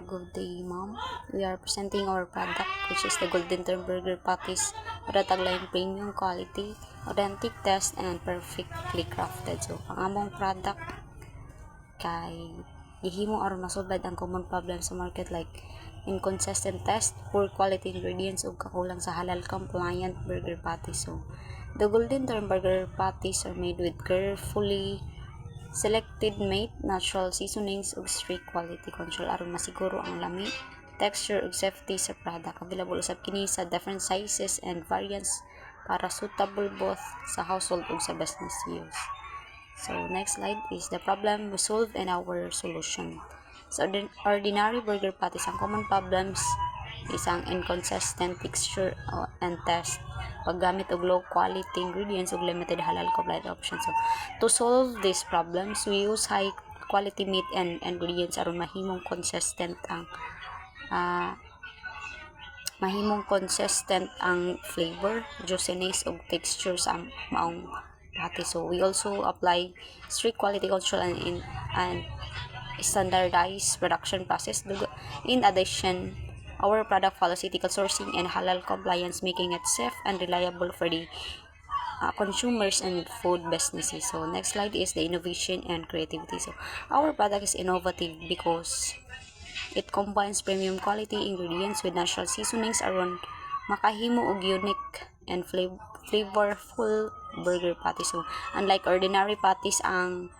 Good day, ma'am. We are presenting our product, which is the Golden Term Burger Patties with a tagline premium quality, authentic taste, and perfectly crafted. So, ang among product kay gihimo aron masulbad ang common problem sa market like inconsistent taste, poor quality ingredients, ug kakulang sa halal compliant burger patties. So, the Golden Term Burger Patties are made with carefully selected made natural seasonings ug strict quality control aron masiguro ang lami, texture ug safety sa product. Available usab kini sa different sizes and variants para suitable both sa household ug sa business use. So next slide is the problem we solve and our solution. So ordinary burger patties, ang common problems is ang inconsistent texture and taste, paggamit og low quality ingredients ug limited halal compliant options. So to solve these problems, we use high quality meat and ingredients aron mahimong consistent ang flavor, juiciness ug texture sa maong patty. So we also apply strict quality control and standardized production process. In addition, our product follows ethical sourcing and halal compliance, making it safe and reliable for the consumers and food businesses. So next slide is the innovation and creativity. So our product is innovative because it combines premium quality ingredients with natural seasonings aron makahimo og unique and flavorful burger patties. So unlike ordinary patties, ang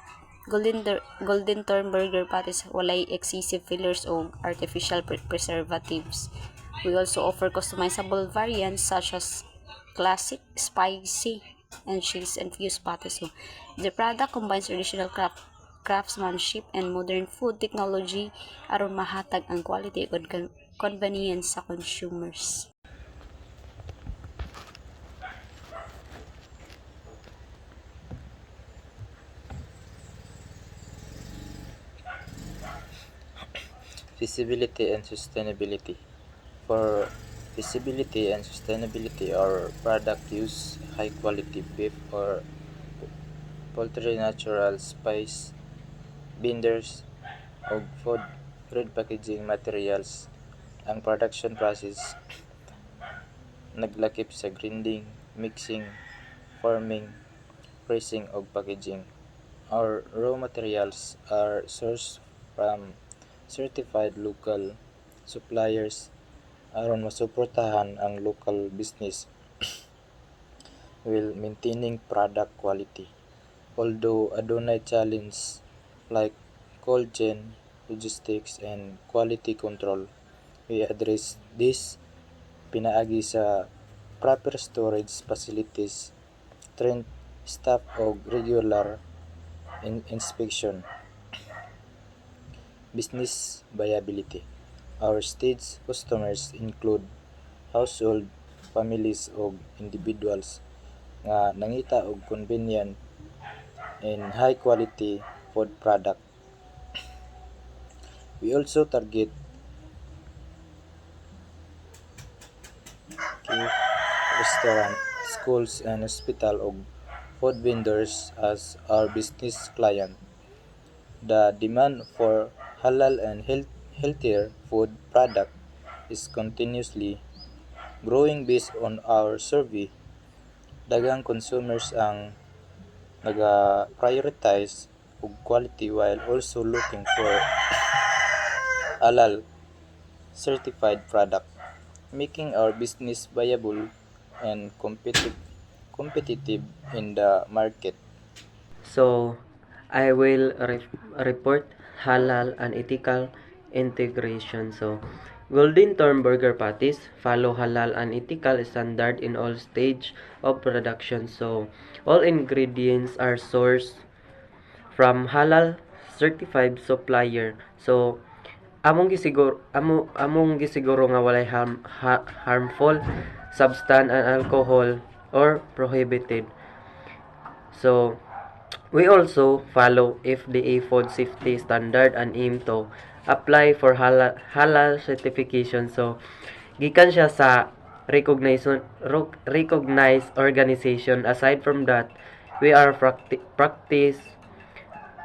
Golden Term Burger Patties walay excessive fillers o artificial preservatives. We also offer customizable variants such as classic, spicy, and cheese-infused patties. So, the product combines traditional craftsmanship and modern food technology aron mahatag ang quality ug convenience sa consumers. Feasibility and sustainability. For feasibility and sustainability, our product use high quality beef or poultry, natural spice, binders, or food grade packaging materials. Ang production process naglakip sa grinding, mixing, forming, pressing ug packaging. Our raw materials are sourced from certified local suppliers aron masuportahan ang local business while maintaining product quality. Although adunay challenge like cold chain, logistics, and quality control, we address this pinaagi sa proper storage facilities, trained staff og regular inspection. Business viability. Our stage customers include household, families ug individuals nga nangita og convenient and high quality food product. We also target restaurant, schools and hospital ug food vendors as our business client. The demand for halal and healthier food product is continuously growing based on our survey. Daghang consumers ang naga-prioritize og quality while also looking for halal certified product, making our business viable and competitive in the market. So, I will report halal and ethical integration. So, Golden Term Burger Patties follow halal and ethical standard in all stage of production. So, all ingredients are sourced from halal certified supplier. So, among gisiguro nga walay harmful substance and alcohol or prohibited. So, we also follow FDA food safety standard and aim to apply for halal certification. So, gikan siya sa recognized organization. Aside from that, we are practice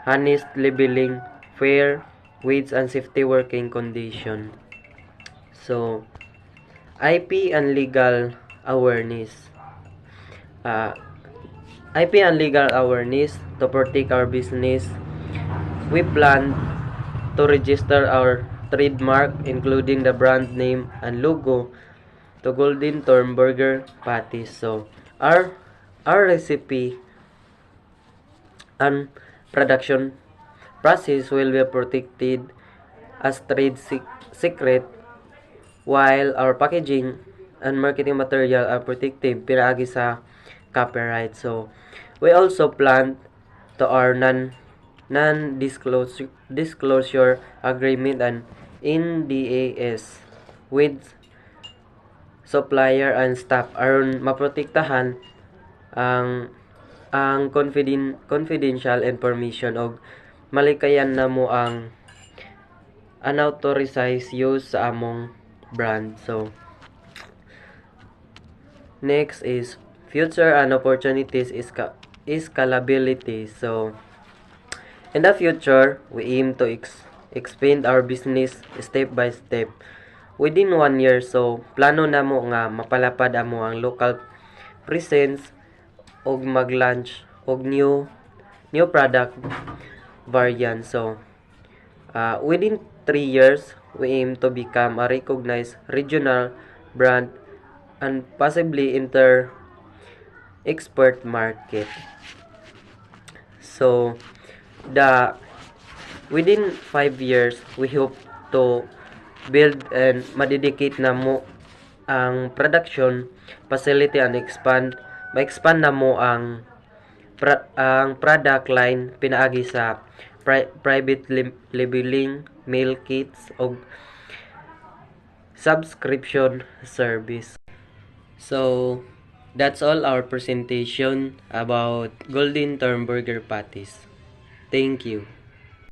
honest labeling, fair with and safety working condition. So, IP and legal awareness. IP and legal awareness to protect our business. We plan to register our trademark including the brand name and logo to Golden Thorn Burger Patties. So, our recipe and production process will be protected as trade secret while our packaging and marketing material are protected pinaagi sa copyright. So, we also plan to our non-disclosure agreement and NDAs with supplier and staff aron maprotektahan ang confidential information og malikayan namo ang unauthorized use sa among brand. So, next is future and opportunities is scalability. So, in the future, we aim to expand our business step by step. Within 1 year, so plano namo nga mapalapad amo ang local presence og mag-launch og new product variant. So, within 3 years, we aim to become a recognized regional brand and possibly enter export market. So, within 5 years, we hope to build and madedicate na mo ang production facility and ma-expand na mo ang product line pinaagi sa private labeling, meal kits og subscription service. So, that's all our presentation about Golden Thorn Burger Patties. Thank you.